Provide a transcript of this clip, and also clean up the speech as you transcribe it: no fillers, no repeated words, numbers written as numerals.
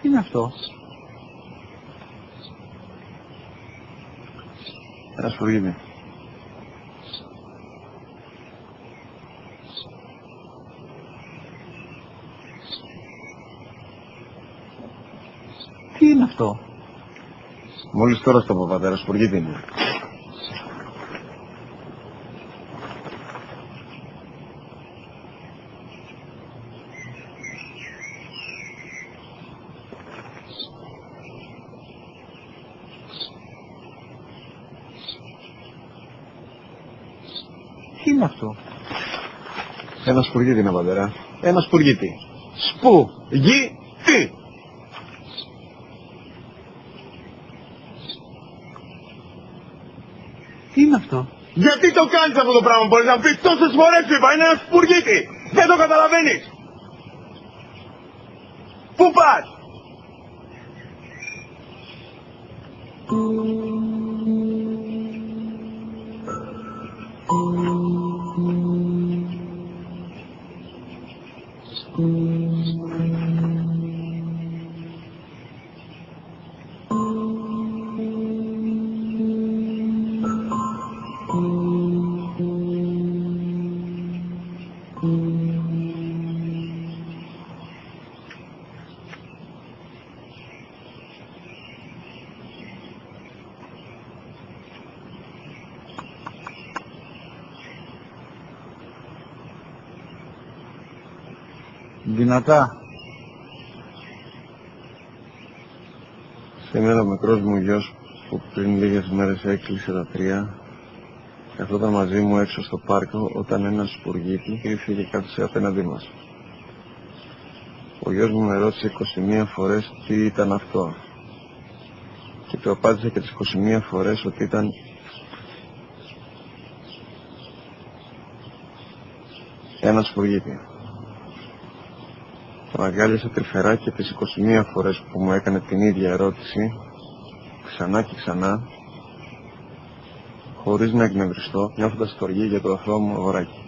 Τι είναι αυτό? Ένα σπουργίτη. Τι είναι αυτό? Μόλις τώρα στο πατέρα, σπουργίτη είναι. Τι είναι αυτό? Ένα σπουργίτη είναι, πατέρα. Ένα σπουργίτη. Σπου-γι-τι. Τι είναι αυτό? Γιατί το κάνεις αυτό το πράγμα, μπορείς να μου πεις? Τόσες φορές σου είπα, είναι ένα σπουργίτη. Δεν το καταλαβαίνεις. Πού πας? Δυνατά. Σήμερα ο μικρός μου γιος που πριν λίγες μέρες έκλεισε τα 3 καθόταν μαζί μου έξω στο πάρκο όταν ένας σπουργίτη ήρθε και κάθισε απέναντί μας. Ο γιος μου με ρώτησε 21 φορές τι ήταν αυτό και του απάντησα και τις 21 φορές ότι ήταν ένα σπουργίτη. Τον αγκάλιασα τρυφερά και τις 21 φορές που μου έκανε την ίδια ερώτηση, ξανά και ξανά, χωρίς να εκνευριστώ, νιώθοντας στοργή για το αθώο μου αγοράκι.